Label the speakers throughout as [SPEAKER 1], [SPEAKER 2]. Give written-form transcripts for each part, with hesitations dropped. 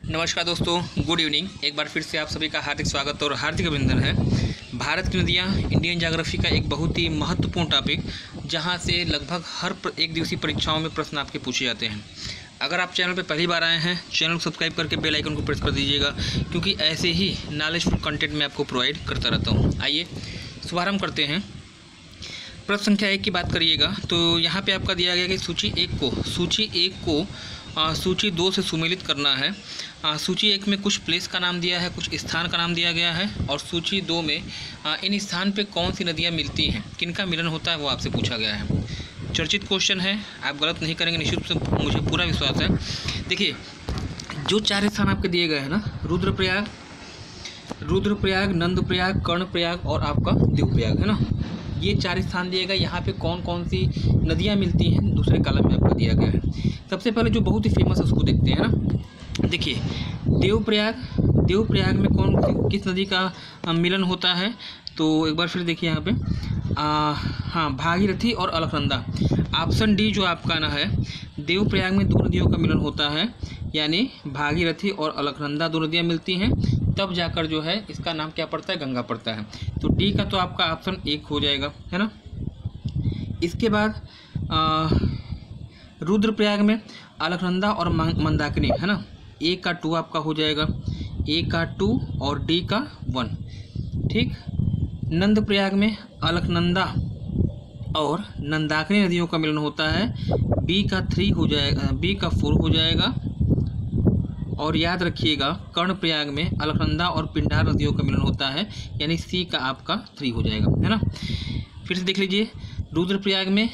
[SPEAKER 1] नमस्कार दोस्तों, good evening. एक बार फिर से आप सभी का हार्दिक स्वागत और हार्दिक अभिनंदन है। भारत की नदियाँ इंडियन ज्योग्राफी का एक बहुत ही महत्वपूर्ण टॉपिक, जहां से लगभग हर एक दिवसीय परीक्षाओं में प्रश्न आपके पूछे जाते हैं। अगर आप चैनल पर पहली बार आए हैं, चैनल को सब्सक्राइब करके बेल आइकन को प्रेस कर दीजिएगा, क्योंकि ऐसे ही नॉलेजफुल कंटेंट मैं आपको प्रोवाइड करता रहता हूँ। आइए शुभारम्भ करते हैं। प्रश्न संख्या 1 की बात करिएगा तो यहाँ पे आपका दिया गया कि सूची 1 को सूची 2 से सुमेलित करना है। सूची 1 में कुछ प्लेस का नाम दिया है, कुछ स्थान का नाम दिया गया है, और सूची 2 में इन स्थान पे कौन सी नदियाँ मिलती हैं, किनका मिलन होता है, वो आपसे पूछा गया है। चर्चित क्वेश्चन है, आप गलत नहीं करेंगे निश्चित रूप से, मुझे पूरा विश्वास है। देखिए, जो 4 स्थान आपके दिए गए हैं ना, रुद्रप्रयाग, नंदप्रयाग, कर्णप्रयाग और आपका देवप्रयाग है ना, ये 4 स्थान दिए गए। यहाँ पे कौन कौन सी नदियाँ मिलती हैं दूसरे कॉलम में आपको दिया गया है। सबसे पहले जो बहुत ही फेमस है उसको देखते हैं ना। देखिए, देवप्रयाग में किस नदी का मिलन होता है, तो एक बार फिर देखिए यहाँ पे हाँ, भागीरथी और अलकनंदा। ऑप्शन डी जो आपका ना है, देवप्रयाग में 2 नदियों का मिलन होता है, यानी भागीरथी और अलकनंदा 2 नदियाँ मिलती हैं, तब जाकर जो है इसका नाम क्या पड़ता है, गंगा पड़ता है। तो डी का तो आपका ऑप्शन 1 हो जाएगा, है ना। इसके बाद रुद्रप्रयाग में अलकनंदा और मंदाकिनी है ना, ए का 2 आपका हो जाएगा, ए का 2 और डी का 1। ठीक। नंदप्रयाग में अलकनंदा और नंदाकिनी नदियों का मिलन होता है, बी का 3 हो जाएगा, बी का 4 हो जाएगा। और याद रखिएगा, कर्णप्रयाग में अलकनंदा और पिंडार नदियों का मिलन होता है, यानी सी का आपका 3 हो जाएगा, है ना। फिर से देख लीजिए, रुद्रप्रयाग में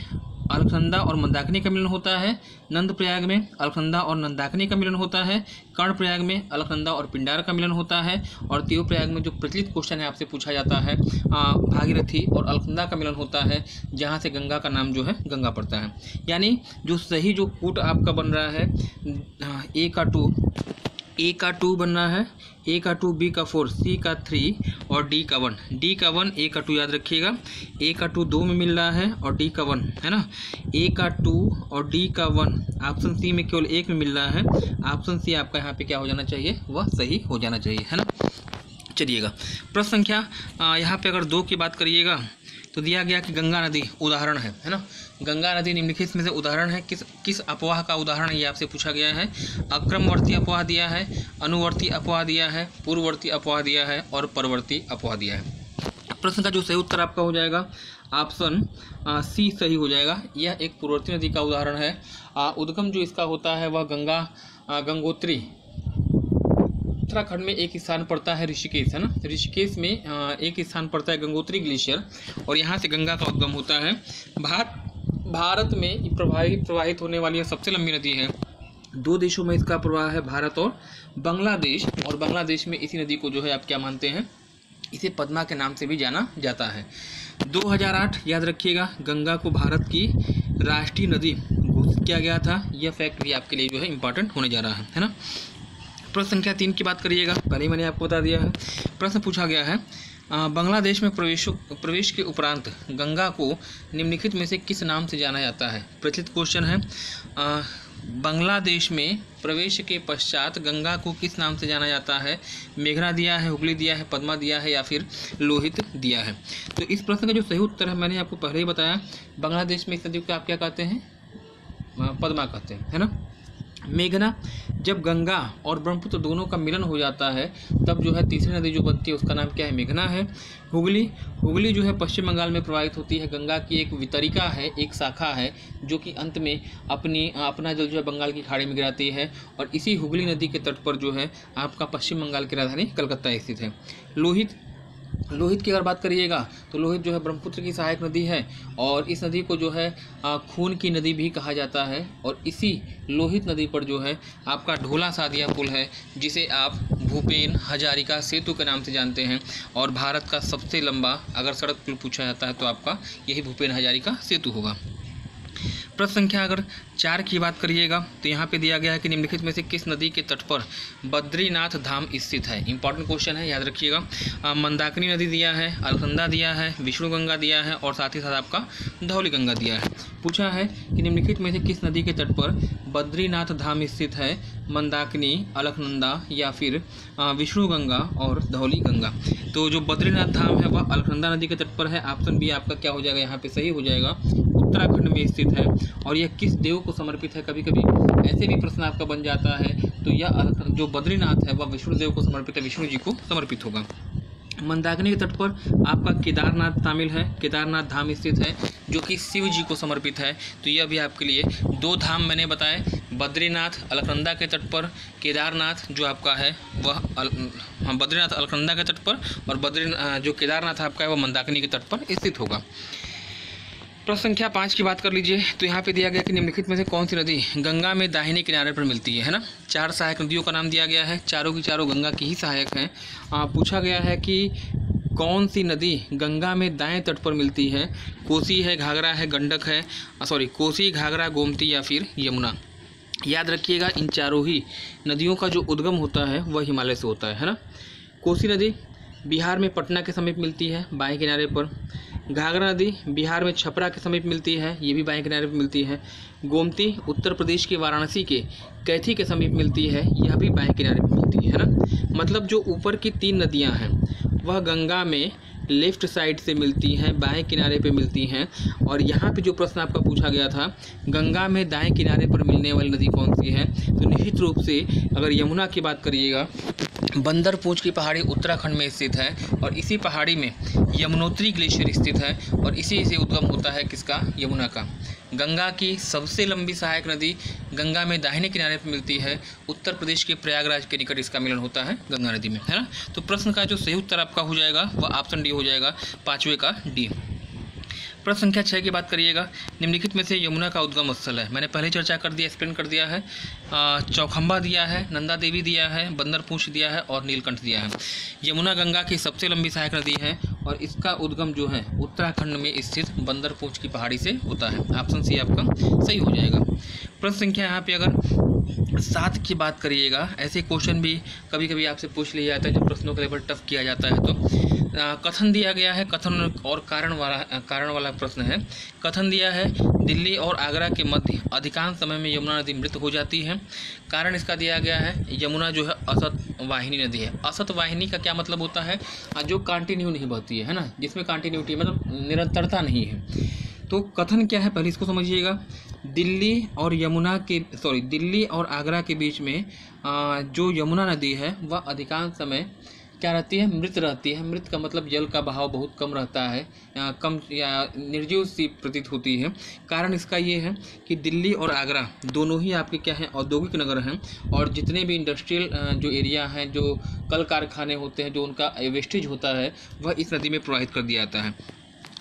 [SPEAKER 1] अलकनंदा और मंदाकिनी का मिलन होता है, नंदप्रयाग में अलकनंदा और नंदाकिनी का मिलन होता है, कर्णप्रयाग में अलकनंदा और पिंडार का मिलन होता है, और देवप्रयाग में जो प्रचलित क्वेश्चन है आपसे पूछा जाता है, भागीरथी और अलकनंदा का मिलन होता है, जहाँ से गंगा का नाम जो है गंगा पड़ता है। यानी जो सही जो कूट आपका बन रहा है, ए का 2 बन रहा है, ए का 2, बी का 4, सी का 3 और डी का 1। डी का 1, ए का 2 याद रखिएगा, ए का 2 2 में मिल रहा है और डी का 1 है ना। ए का 2 और डी का 1 ऑप्शन सी में केवल 1 में मिल रहा है। ऑप्शन सी आपका यहाँ पे क्या हो जाना चाहिए, वह सही हो जाना चाहिए, है ना। चलिएगा, प्रश्न संख्या यहाँ पे अगर 2 की बात करिएगा तो दिया गया कि गंगा नदी उदाहरण है ना। गंगा नदी निम्नलिखित में से उदाहरण है, किस अपवाह का उदाहरण है, ये आपसे पूछा गया है। अक्रमवर्ती अपवाह दिया है, अनुवर्ती अपवाह दिया है, पूर्ववर्ती अपवाह दिया है और परवर्ती अपवाह दिया है। प्रश्न का जो सही उत्तर आपका हो जाएगा ऑप्शन सी सही हो जाएगा। यह एक पूर्ववर्ती नदी का उदाहरण है। उद्गम जो इसका होता है वह गंगोत्री उत्तराखंड में एक स्थान पड़ता है, ऋषिकेश है ना। ऋषिकेश में एक स्थान पड़ता है गंगोत्री ग्लेशियर, और यहाँ से गंगा का उद्गम होता है। भारत में प्रवाहित होने वाली यह सबसे लंबी नदी है। 2 देशों में इसका प्रवाह है, भारत और बांग्लादेश। और बांग्लादेश में इसी नदी को जो है आप क्या मानते हैं, इसे पद्मा के नाम से भी जाना जाता है। 2008 याद रखिएगा, गंगा को भारत की राष्ट्रीय नदी घोषित किया गया था। यह फैक्ट भी आपके लिए जो है इंपॉर्टेंट होने जा रहा है ना। प्रश्न संख्या 3 की बात करिएगा, पहले ही मैंने आपको बता दिया है। प्रश्न पूछा गया है, बांग्लादेश में प्रवेश के उपरांत गंगा को निम्नलिखित में से किस नाम से जाना जाता है। प्रचलित क्वेश्चन है, बांग्लादेश में प्रवेश के पश्चात गंगा को किस नाम से जाना जाता है। मेघना दिया है, हुगली दिया है, पद्मा दिया है या फिर लोहित दिया है। तो इस प्रश्न का जो सही उत्तर है मैंने आपको पहले ही बताया, बांग्लादेश में इस नदी को आप क्या कहते हैं, पद्मा कहते हैं, है ना। मेघना, जब गंगा और ब्रह्मपुत्र दोनों का मिलन हो जाता है तब जो है तीसरी नदी जो बनती है उसका नाम क्या है, मेघना है। हुगली जो है पश्चिम बंगाल में प्रवाहित होती है, गंगा की एक वितरिका है, एक शाखा है, जो कि अंत में अपना जल जो है बंगाल की खाड़ी में गिराती है। और इसी हुगली नदी के तट पर जो है आपका पश्चिम बंगाल की राजधानी कलकत्ता स्थित है। लोहित की अगर बात करिएगा तो लोहित जो है ब्रह्मपुत्र की सहायक नदी है, और इस नदी को जो है खून की नदी भी कहा जाता है। और इसी लोहित नदी पर जो है आपका ढोला सादिया पुल है, जिसे आप भूपेन हजारिका सेतु के नाम से जानते हैं। और भारत का सबसे लंबा अगर सड़क पुल पूछा जाता है तो आपका यही भूपेन हजारिका सेतु होगा। प्रश्न संख्या अगर 4 की बात करिएगा तो यहाँ पे दिया गया है कि निम्नलिखित में से किस नदी के तट पर बद्रीनाथ धाम स्थित है। इंपॉर्टेंट क्वेश्चन है, याद रखिएगा। मंदाकिनी नदी दिया है, अलकनंदा दिया है, विष्णु गंगा दिया है और साथ ही साथ आपका धौली गंगा दिया है। पूछा है कि निम्नलिखित में से किस नदी के तट पर बद्रीनाथ धाम स्थित है, मंदाकिनी, अलकनंदा या फिर विष्णु गंगा और धौली गंगा। तो जो बद्रीनाथ धाम है वह अलकनंदा नदी के तट पर है। ऑप्शन बी आपका क्या हो जाएगा, यहाँ पे सही हो जाएगा, उत्तराखंड में स्थित है। और यह किस देव को समर्पित है, कभी कभी ऐसे भी प्रश्न आपका बन जाता है। तो यह जो बद्रीनाथ है वह विष्णु देव को समर्पित है, विष्णु जी को समर्पित होगा। मंदाकिनी के तट पर आपका केदारनाथ शामिल है, केदारनाथ धाम स्थित है जो कि शिव जी को समर्पित है। तो यह भी आपके लिए 2 धाम मैंने बताए, बद्रीनाथ अलकनंदा के तट पर, केदारनाथ जो आपका है वह बद्रीनाथ अलकनंदा के तट पर, और जो केदारनाथ आपका है वह मंदाकिनी के तट पर स्थित होगा। प्रश्न संख्या 5 की बात कर लीजिए तो यहाँ पे दिया गया कि निम्नलिखित में से कौन सी नदी गंगा में दाहिने किनारे पर मिलती है ना। 4 सहायक नदियों का नाम दिया गया है, चारों की चारों गंगा की ही सहायक हैं। पूछा गया है कि कौन सी नदी गंगा में दाएं तट पर मिलती है। कोसी है, घाघरा है, गंडक है, कोसी, घाघरा, गोमती या फिर यमुना। याद रखिएगा इन चारों ही नदियों का जो उद्गम होता है वह हिमालय से होता है ना। कोसी नदी बिहार में पटना के समीप मिलती है, बाएं किनारे पर। घाघरा नदी बिहार में छपरा के समीप मिलती है, ये भी बाएं किनारे पर मिलती है। गोमती उत्तर प्रदेश के वाराणसी के कैथी के समीप मिलती है, यह भी बाएं किनारे पर मिलती है ना। मतलब जो ऊपर की 3 नदियां हैं वह गंगा में लेफ्ट साइड से मिलती हैं, बाएं किनारे पे मिलती हैं। और यहाँ पे जो प्रश्न आपका पूछा गया था गंगा में दाएं किनारे पर मिलने वाली नदी कौन सी है, तो निश्चित रूप से अगर यमुना की बात करिएगा, बंदरपूंछ की पहाड़ी उत्तराखंड में स्थित है और इसी पहाड़ी में यमुनोत्री ग्लेशियर स्थित है और इसी से उद्गम होता है किसका, यमुना का। गंगा की सबसे लंबी सहायक नदी गंगा में दाहिने किनारे पर मिलती है, उत्तर प्रदेश के प्रयागराज के निकट इसका मिलन होता है गंगा नदी में, है ना। तो प्रश्न का जो सही उत्तर आपका हो जाएगा वह ऑप्शन डी हो जाएगा, 5वें का डी। प्रश्न संख्या 6 की बात करिएगा, निम्नलिखित में से यमुना का उद्गम स्थल है। मैंने पहले चर्चा कर दिया, एक्सप्लेन कर दिया है। चौखंबा दिया है, नंदा देवी दिया है, बंदरपूंछ दिया है और नीलकंठ दिया है। यमुना गंगा की सबसे लंबी सहायक नदी है और इसका उद्गम जो है उत्तराखंड में स्थित बंदरपूंछ की पहाड़ी से होता है। ऑप्शन सी आपका सही हो जाएगा। प्रश्न संख्या यहाँ पे अगर 7 की बात करिएगा, ऐसे क्वेश्चन भी कभी कभी आपसे पूछ लिया जाता है जब प्रश्नों का लेवल टफ किया जाता है। तो कथन दिया गया है, कथन और कारण वाला प्रश्न है। कथन दिया है दिल्ली और आगरा के मध्य अधिकांश समय में यमुना नदी मृत हो जाती है। कारण इसका दिया गया है यमुना जो है असत वाहिनी नदी है। असत वाहिनी का क्या मतलब होता है, जो कंटिन्यू नहीं बहती है ना, जिसमें कंटिन्यूटी मतलब निरंतरता नहीं है। तो कथन क्या है पहले इसको समझिएगा। दिल्ली और आगरा के बीच में जो यमुना नदी है वह अधिकांश समय क्या रहती है, मृत रहती है। मृत का मतलब जल का बहाव बहुत कम रहता है, कम या निर्जीव सी प्रतीत होती है। कारण इसका ये है कि दिल्ली और आगरा दोनों ही आपके क्या हैं, औद्योगिक नगर हैं और जितने भी इंडस्ट्रियल जो एरिया हैं, जो कल कारखाने होते हैं, जो उनका वेस्टेज होता है वह इस नदी में प्रवाहित कर दिया जाता है,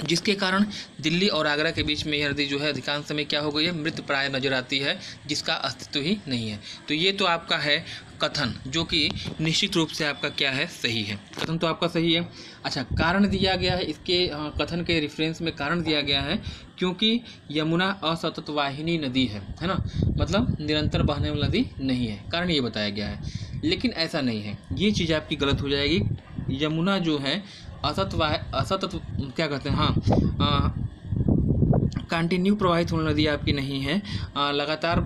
[SPEAKER 1] जिसके कारण दिल्ली और आगरा के बीच में यह नदी जो है अधिकांश समय क्या हो गई है, मृत प्राय नजर आती है, जिसका अस्तित्व ही नहीं है। तो ये तो आपका है कथन, जो कि निश्चित रूप से आपका क्या है, सही है। कथन तो आपका सही है। अच्छा, कारण दिया गया है, इसके कथन के रेफरेंस में कारण दिया गया है क्योंकि यमुना असतत वाहिनी नदी है ना, मतलब निरंतर बहने वाली नदी नहीं है, कारण ये बताया गया है। लेकिन ऐसा नहीं है, ये चीज़ आपकी गलत हो जाएगी। यमुना जो है असतत क्या कहते हैं, कंटिन्यू प्रवाहित होने नदी आपकी नहीं है, लगातार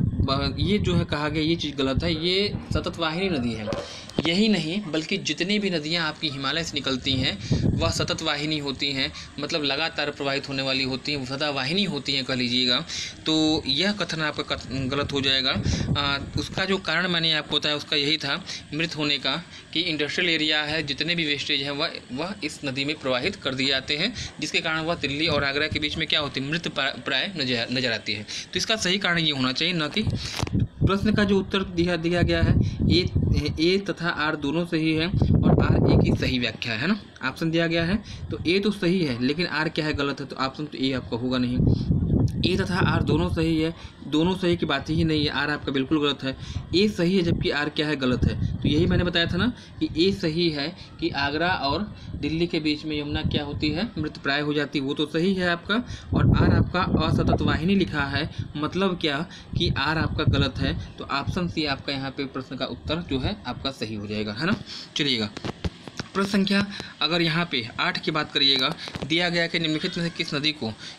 [SPEAKER 1] ये जो है कहा गया, ये चीज़ गलत है। ये सतत वाहिनी नदी है। यही नहीं बल्कि जितनी भी नदियां आपकी हिमालय से निकलती हैं वह सतत वाहिनी होती हैं, मतलब लगातार प्रवाहित होने वाली होती हैं, सदा वाहिनी होती हैं कह लीजिएगा। तो यह कथन आपका गलत हो जाएगा। उसका जो कारण मैंने आपको बताया उसका यही था मृत होने का, कि इंडस्ट्रियल एरिया है, जितने भी वेस्टेज हैं वह इस नदी में प्रवाहित कर दिए जाते हैं, जिसके कारण वह दिल्ली और आगरा के बीच में क्या होती है, मृत प्राय नजर आती है। तो इसका सही कारण ये होना चाहिए, न कि प्रश्न का जो उत्तर दिया गया है ए तथा आर दोनों सही है और आर ए की सही व्याख्या है ना। ऑप्शन दिया गया है तो ए तो सही है लेकिन आर क्या है, गलत है, तो ऑप्शन तो ए आपका होगा नहीं। ए तथा आर दोनों सही है, दोनों सही की बात ही नहीं है। आर आपका बिल्कुल गलत है, ए सही है जबकि आर क्या है, गलत है। तो यही मैंने बताया था ना कि ए सही है कि आगरा और दिल्ली के बीच में यमुना क्या होती है, मृतप्राय हो जाती है, वो तो सही है आपका। और आर आपका असतत वाहिनी लिखा है, मतलब क्या कि आर आपका गलत है। तो ऑप्शन सी आपका यहाँ पे प्रश्न का उत्तर जो है आपका सही हो जाएगा, है ना। चलिएगा प्रश्न संख्या अगर यहाँ पे 8 की बात करिएगा, दिया गया कि निम्नलिखित में से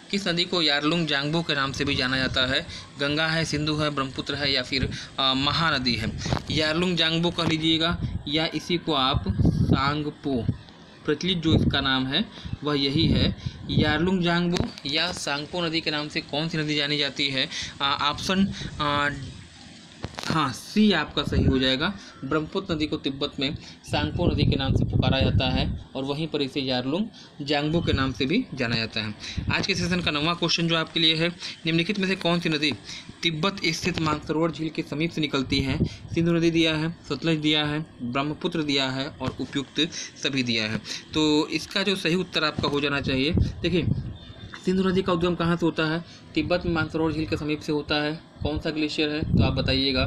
[SPEAKER 1] किस नदी को यारलुंग जांगबो के नाम से भी जाना जाता है। गंगा है, सिंधु है, ब्रह्मपुत्र है या फिर महानदी है। यारलुंग जांगबो कह लीजिएगा या इसी को आप सांगपो, प्रचलित जो इसका नाम है वह यही है। यारलुंग जांगबो या सांगपो नदी के नाम से कौन सी नदी जानी जाती है? ऑप्शन हाँ सी आपका सही हो जाएगा। ब्रह्मपुत्र नदी को तिब्बत में सांगपो नदी के नाम से पुकारा जाता है और वहीं पर इसे यारलुंग जांगबो के नाम से भी जाना जाता है। आज के सेशन का 9वां क्वेश्चन जो आपके लिए है, निम्नलिखित में से कौन सी नदी तिब्बत स्थित मानसरोवर झील के समीप से निकलती है? सिंधु नदी दिया है, सतलज दिया है, ब्रह्मपुत्र दिया है और उपयुक्त सभी दिया है। तो इसका जो सही उत्तर आपका हो जाना चाहिए, देखिए सिंधु नदी का उद्गम कहाँ से होता है? तिब्बत में मानसरोवर झील के समीप से होता है। कौन सा ग्लेशियर है तो आप बताइएगा,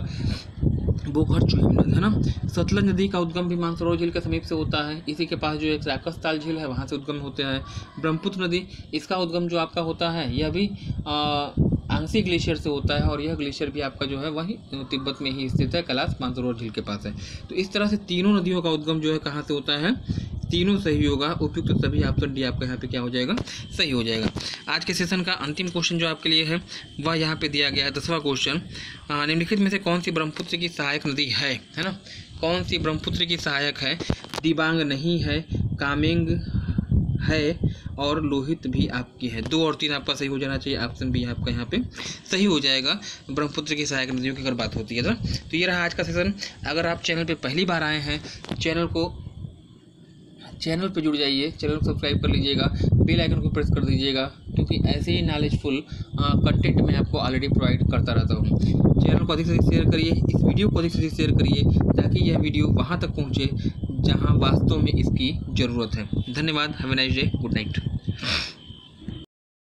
[SPEAKER 1] बोगहर है ना। सतलज नदी का उद्गम भी मानसरोवर झील के समीप से होता है, इसी के पास जो एक राकसताल झील है वहाँ से उद्गम होता है। ब्रह्मपुत्र नदी, इसका उद्गम जो आपका होता है यह भी आंसी ग्लेशियर से होता है और यह ग्लेशियर भी आपका जो है वही तिब्बत में ही स्थित है, कैलाश मानसरोवर झील के पास है। तो इस तरह से तीनों नदियों का उद्गम जो है कहाँ से होता है, तीनों सही होगा, उपयुक्त सभी ऑप्शन डी आपका यहाँ पे क्या हो जाएगा, सही हो जाएगा। आज के सेशन का अंतिम क्वेश्चन जो आपके लिए है वह यहाँ पे दिया गया है 10वां क्वेश्चन, निम्नलिखित में से कौन सी ब्रह्मपुत्र की सहायक नदी है ना। कौन सी ब्रह्मपुत्र की सहायक है? दिबांग नहीं है, कामेंग है और लोहित भी आपकी है। 2 और 3 आपका सही हो जाना चाहिए, ऑप्शन बी आपका यहाँ पे सही हो जाएगा। ब्रह्मपुत्र की सहायक नदियों की अगर बात होती है तो ये रहा आज का सेशन। अगर आप चैनल पे पहली बार आए हैं, चैनल पे जुड़ जाइए, चैनल को सब्सक्राइब कर लीजिएगा, बेल आइकन को प्रेस कर दीजिएगा, क्योंकि ऐसे ही नॉलेजफुल कंटेंट मैं आपको ऑलरेडी प्रोवाइड करता रहता हूँ। चैनल को अधिक से अधिक शेयर करिए, इस वीडियो को अधिक से अधिक शेयर करिए ताकि यह वीडियो वहाँ तक पहुँचे जहाँ वास्तव में इसकी ज़रूरत है। धन्यवाद, have a nice day, good night.